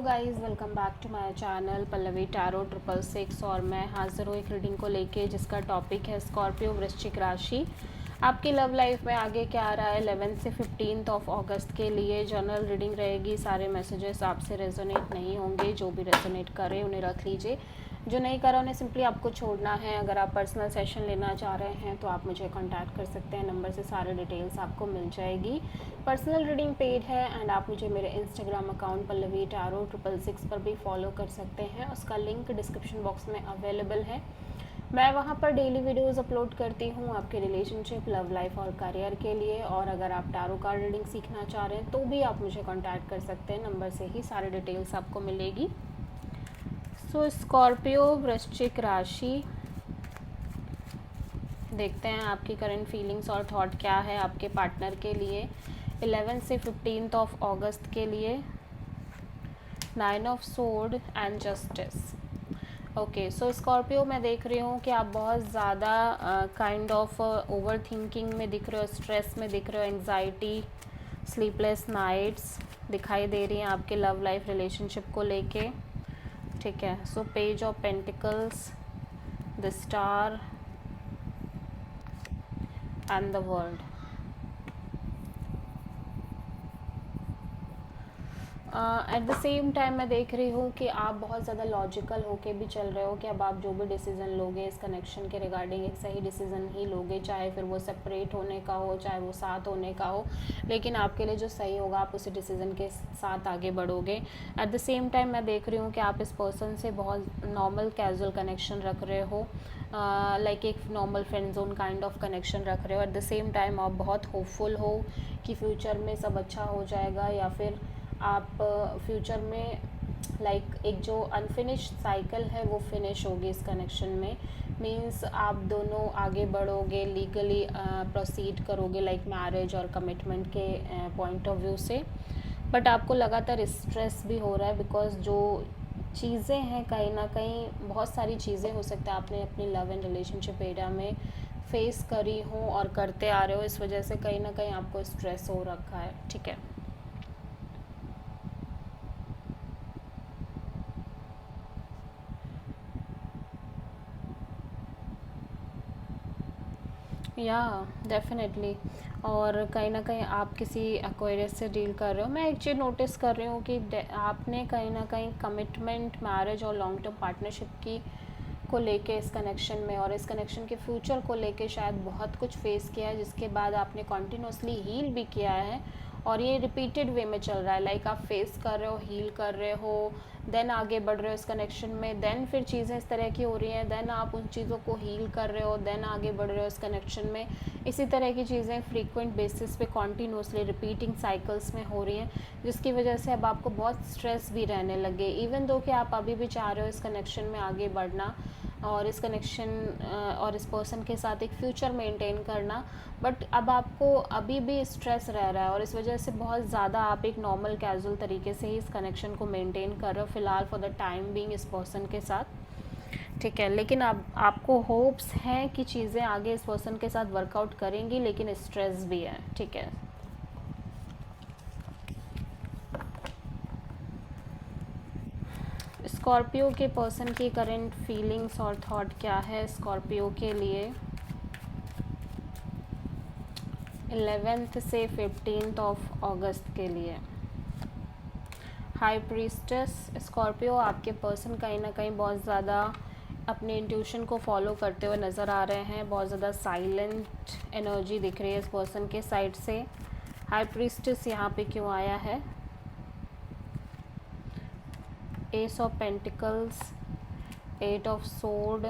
Guys, welcome back to my channel Pallavi tarot 666 और मैं हाजिर हूँ एक रीडिंग को लेके जिसका टॉपिक है स्कॉर्पियो वृश्चिक राशि। आपकी लव लाइफ में आगे क्या आ रहा है 11 से 15 ऑफ अगस्त के लिए जनरल रीडिंग रहेगी। सारे मैसेजेस आपसे रेजोनेट नहीं होंगे, जो भी रेजोनेट करें उन्हें रख लीजिए, जो नहीं करा उन्हें सिंपली आपको छोड़ना है। अगर आप पर्सनल सेशन लेना चाह रहे हैं तो आप मुझे कांटेक्ट कर सकते हैं, नंबर से सारे डिटेल्स आपको मिल जाएगी। पर्सनल रीडिंग पेड है एंड आप मुझे मेरे इंस्टाग्राम अकाउंट पल्लवी टैरो 666 पर भी फॉलो कर सकते हैं, उसका लिंक डिस्क्रिप्शन बॉक्स में अवेलेबल है। मैं वहाँ पर डेली वीडियोस अपलोड करती हूँ आपके रिलेशनशिप, लव लाइफ और करियर के लिए। और अगर आप टैरो कार्ड रीडिंग सीखना चाह रहे हैं तो भी आप मुझे कांटेक्ट कर सकते हैं, नंबर से ही सारी डिटेल्स आपको मिलेगी। सो स्कॉर्पियो वृश्चिक राशि, देखते हैं आपकी करंट फीलिंग्स और थॉट क्या है आपके पार्टनर के लिए 11 से 15 ऑफ अगस्त के लिए। 9 of sword and justice. Okay, so Scorpio मैं देख रही हूँ कि आप बहुत ज़्यादा काइंड ऑफ ओवर थिंकिंग में दिख रहे हो, स्ट्रेस में दिख रहे हो, एंग्जाइटी, स्लीपलेस नाइट्स दिखाई दे रही हैं आपके लव लाइफ रिलेशनशिप को लेके। ठीक है, so page of pentacles, the star and the world. At the same time मैं देख रही हूँ कि आप बहुत ज़्यादा लॉजिकल होके भी चल रहे हो कि अब आप जो भी डिसीज़न लोगे इस कनेक्शन के रिगार्डिंग एक सही डिसीज़न ही लोगे, चाहे फिर वो सेपरेट होने का हो, चाहे वो साथ होने का हो, लेकिन आपके लिए जो सही होगा आप उसी डिसीज़न के साथ आगे बढ़ोगे। एट द सेम टाइम मैं देख रही हूँ कि आप इस पर्सन से बहुत नॉर्मल कैजुअल कनेक्शन रख रहे हो, लाइक एक normal friend zone kind of connection रख रहे हो। एट द सेम टाइम आप बहुत होपफुल हो कि फ्यूचर में सब अच्छा हो जाएगा, या फिर आप फ्यूचर में लाइक एक जो अनफिनिश्ड साइकिल है वो फिनिश होगी इस कनेक्शन में। मींस आप दोनों आगे बढ़ोगे, लीगली प्रोसीड करोगे लाइक मैरिज और कमिटमेंट के पॉइंट ऑफ व्यू से। बट आपको लगातार स्ट्रेस भी हो रहा है बिकॉज जो चीज़ें हैं कहीं ना कहीं बहुत सारी चीज़ें हो सकता है आपने अपनी लव एंड रिलेशनशिप एरिया में फेस करी हो और करते आ रहे हो, इस वजह से कहीं ना कहीं आपको स्ट्रेस हो रखा है। ठीक है, या डेफिनेटली। और कहीं ना कहीं आप किसी एक्वायरस से डील कर रहे हो। मैं एक चीज़ नोटिस कर रही हूँ कि आपने कहीं ना कहीं कमिटमेंट, मैरिज और लॉन्ग टर्म पार्टनरशिप की को लेके इस कनेक्शन में और इस कनेक्शन के फ्यूचर को लेके शायद बहुत कुछ फेस किया है, जिसके बाद आपने कॉन्टिन्यूसली हील भी किया है और ये रिपीटेड वे में चल रहा है। लाइक आप फेस कर रहे हो, हील कर रहे हो, देन आगे बढ़ रहे हो इस कनेक्शन में, देन फिर चीज़ें इस तरह की हो रही हैं, देन आप उन चीज़ों को हील कर रहे हो, देन आगे बढ़ रहे हो इस कनेक्शन में। इसी तरह की चीज़ें फ्रीक्वेंट बेसिस पे कॉन्टीन्यूसली रिपीटिंग साइकिल्स में हो रही हैं, जिसकी वजह से अब आपको बहुत स्ट्रेस भी रहने लगे। इवन दो कि आप अभी भी चाह रहे हो इस कनेक्शन में आगे बढ़ना और इस कनेक्शन और इस पर्सन के साथ एक फ्यूचर मेंटेन करना, बट अब आपको अभी भी स्ट्रेस रह रहा है और इस वजह से बहुत ज़्यादा आप एक नॉर्मल कैजुअल तरीके से ही इस कनेक्शन को मेंटेन कर रहे हो फ़िलहाल फॉर द टाइम बीइंग इस पर्सन के साथ। ठीक है, लेकिन अब आपको होप्स हैं कि चीज़ें आगे इस पर्सन के साथ वर्कआउट करेंगी, लेकिन स्ट्रेस भी है। ठीक है, स्कॉर्पियो के पर्सन की करंट फीलिंग्स और थॉट क्या है स्कॉर्पियो के लिए 11 से 15 ऑफ अगस्त के लिए। हाई प्रीस्टेस स्कॉर्पियो, आपके पर्सन कहीं ना कहीं बहुत ज़्यादा अपने इंट्यूशन को फॉलो करते हुए नज़र आ रहे हैं। बहुत ज़्यादा साइलेंट एनर्जी दिख रही है इस पर्सन के साइड से। हाई प्रीस्टेस यहाँ पे क्यों आया है? S of pentacles, 8 of sword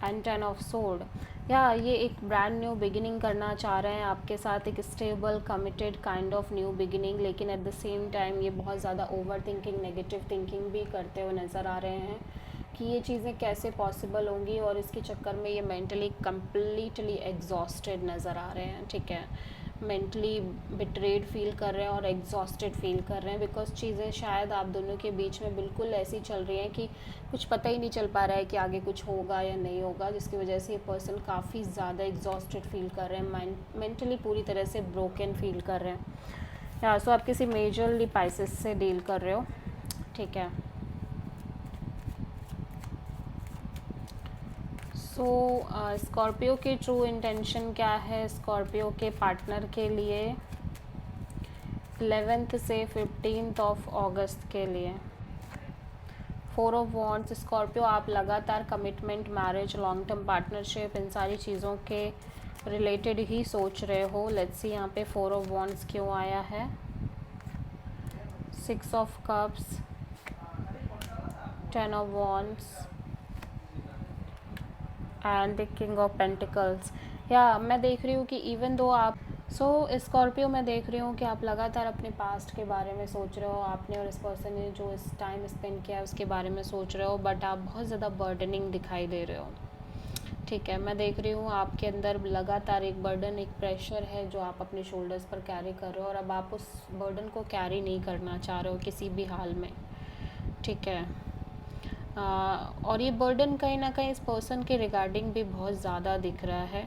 and 10 of sword. या ये एक ब्रांड न्यू बिगिनिंग करना चाह रहे हैं आपके साथ, एक stable committed kind of new beginning, लेकिन एट द सेम टाइम ये बहुत ज़्यादा ओवर थिंकिंग, नेगेटिव थिंकिंग भी करते हुए नज़र आ रहे हैं कि ये चीज़ें कैसे पॉसिबल होंगी, और इसके चक्कर में ये मेंटली कम्प्लीटली एग्जॉस्टेड नज़र आ रहे हैं। ठीक है, मेंटली बिट्रेड फील कर रहे हैं और एग्जॉस्टेड फील कर रहे हैं बिकॉज चीज़ें शायद आप दोनों के बीच में बिल्कुल ऐसी चल रही हैं कि कुछ पता ही नहीं चल पा रहा है कि आगे कुछ होगा या नहीं होगा, जिसकी वजह से ये पर्सन काफ़ी ज़्यादा एग्जॉस्टेड फील कर रहे हैं, मेंटली पूरी तरह से ब्रोकन फील कर रहे हैं। या सो आप किसी मेजरली पाइसेस से डील कर रहे हो, ठीक है। सो स्कॉर्पियो की ट्रू इंटेंशन क्या है स्कॉर्पियो के पार्टनर के लिए 11th से 15th ऑफ अगस्त के लिए। 4 ऑफ वॉन्ड्स, स्कॉर्पियो आप लगातार commitment, marriage, long term partnership, इन सारी चीज़ों के रिलेटेड ही सोच रहे हो। लेट्स सी यहाँ पे 4 ऑफ वॉन्ड्स क्यों आया है। 6 of cups, 10 of wands and the king of pentacles. या मैं देख रही हूँ कि इवन दो आप स्कॉर्पियो मैं देख रही हूँ कि आप लगातार अपने पास्ट के बारे में सोच रहे हो, आपने और इस पर्सन ने जो इस टाइम स्पेंड किया है उसके बारे में सोच रहे हो, बट आप बहुत ज़्यादा बर्डनिंग दिखाई दे रहे हो, ठीक है। मैं देख रही हूँ आपके अंदर लगातार एक बर्डन, एक प्रेशर है जो आप अपने शोल्डर्स पर कैरी कर रहे हो, और अब आप उस बर्डन को कैरी नहीं करना चाह रहे हो किसी भी हाल में, ठीक है। और ये बर्डन कहीं ना कहीं इस पर्सन के रिगार्डिंग भी बहुत ज़्यादा दिख रहा है।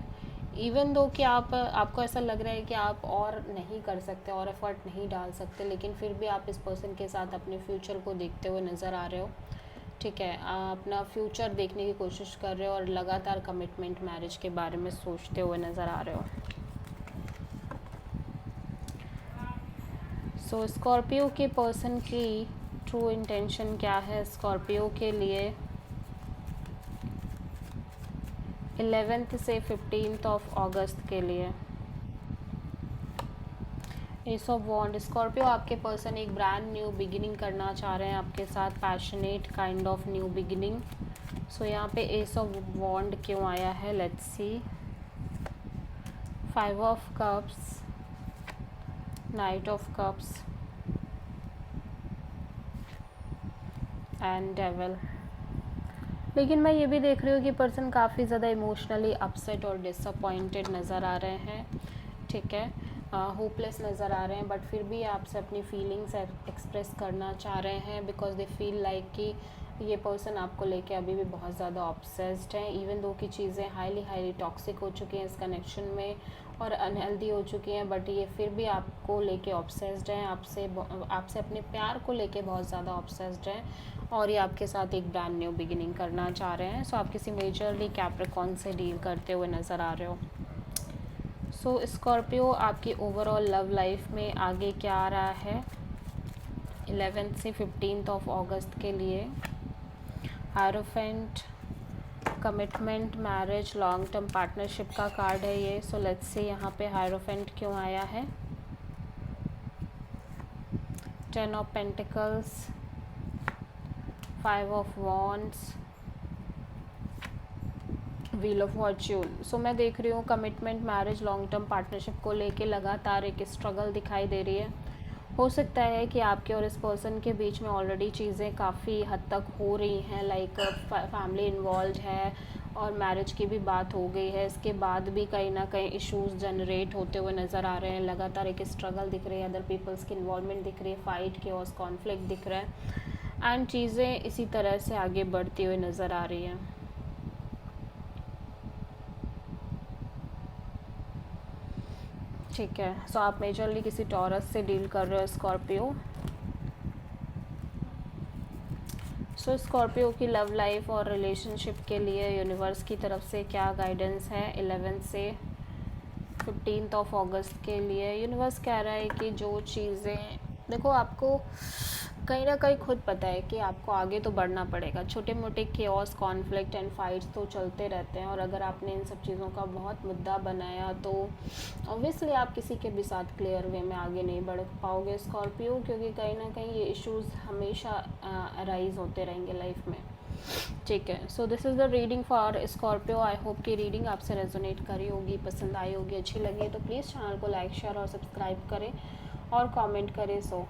इवन दो कि आपको ऐसा लग रहा है कि आप और नहीं कर सकते और एफर्ट नहीं डाल सकते, लेकिन फिर भी आप इस पर्सन के साथ अपने फ्यूचर को देखते हुए नज़र आ रहे हो, ठीक है। अपना फ्यूचर देखने की कोशिश कर रहे हो और लगातार कमिटमेंट, मैरिज के बारे में सोचते हुए नज़र आ रहे हो। सो स्कॉर्पियो के पर्सन की ट्रू इंटेंशन क्या है स्कॉर्पियो के लिए 11th से 15th ऑफ अगस्त के लिए। एस ऑफ वॉन्ड, स्कॉर्पियो आपके पर्सन एक ब्रांड न्यू बिगिनिंग करना चाह रहे हैं आपके साथ, passionate kind of new beginning. So यहाँ पे एस ऑफ वॉन्ड क्यों आया है, let's see. 5 of cups, knight of cups and devil. लेकिन मैं ये भी देख रही हूँ कि पर्सन काफ़ी ज़्यादा इमोशनली अपसेट और डिसअपॉइंटेड नज़र आ रहे हैं, ठीक है। होपलेस नज़र आ रहे हैं, बट फिर भी आपसे अपनी फीलिंग्स एक्सप्रेस करना चाह रहे हैं, बिकॉज दे फील लाइक कि ये पर्सन आपको लेके अभी भी बहुत ज़्यादा ऑब्सेस्ड हैं। इवन दो की चीज़ें हाईली टॉक्सिक हो चुकी हैं इस कनेक्शन में और अनहेल्दी हो चुकी हैं, बट ये फिर भी आपको लेके ऑब्सेस्ड हैं, आपसे अपने प्यार को लेके बहुत ज़्यादा ऑब्सेस्ड हैं, और ये आपके साथ एक ब्रांड न्यू बिगिनिंग करना चाह रहे हैं। सो आप किसी मेजरली कैप्रिकॉर्न से डील करते हुए नज़र आ रहे हो। सो स्कॉर्पियो आपकी ओवरऑल लव लाइफ में आगे क्या आ रहा है 11th से 15th ऑफ अगस्त के लिए। Hierophant, commitment, marriage, long term partnership का कार्ड है ये। सो लेट्स से यहाँ पे हायरोफेंट क्यों आया है। 10 of pentacles, 5 of wands, wheel of fortune. So मैं देख रही हूँ commitment, marriage, long term partnership को लेके लगातार एक स्ट्रगल दिखाई दे रही है। हो सकता है कि आपके और इस पर्सन के बीच में ऑलरेडी चीज़ें काफ़ी हद तक हो रही हैं, लाइक फैमिली इन्वॉल्व है और मैरिज की भी बात हो गई है, इसके बाद भी कहीं ना कहीं इश्यूज जनरेट होते हुए नज़र आ रहे हैं। लगातार एक स्ट्रगल दिख रही है, अदर पीपल्स की इन्वॉल्वमेंट दिख रही है, फाइट, केओस, कॉन्फ्लिक्ट दिख रहा है, एंड चीज़ें इसी तरह से आगे बढ़ती हुई नज़र आ रही हैं। ठीक है। सो आप मेजरली किसी टॉरस से डील कर रहे हो स्कॉर्पियो। सो स्कॉर्पियो की लव लाइफ और रिलेशनशिप के लिए यूनिवर्स की तरफ से क्या गाइडेंस है 11th से 15th ऑफ अगस्त के लिए। यूनिवर्स कह रहा है कि जो चीज़ें देखो, आपको कहीं ना कहीं खुद पता है कि आपको आगे तो बढ़ना पड़ेगा। छोटे मोटे केओस, कॉन्फ्लिक्ट एंड फाइट्स तो चलते रहते हैं, और अगर आपने इन सब चीज़ों का बहुत मुद्दा बनाया तो ऑब्वियसली आप किसी के भी साथ क्लियर वे में आगे नहीं बढ़ पाओगे स्कॉर्पियो, क्योंकि कहीं ना कहीं ये इश्यूज़ हमेशा अराइज होते रहेंगे लाइफ में, ठीक है। So this is the reading for Scorpio. I hope कि रीडिंग आपसे रेजोनेट करी होगी, पसंद आई होगी, अच्छी लगी है तो प्लीज़ चैनल को लाइक, शेयर और सब्सक्राइब करें और कमेंट करें। सो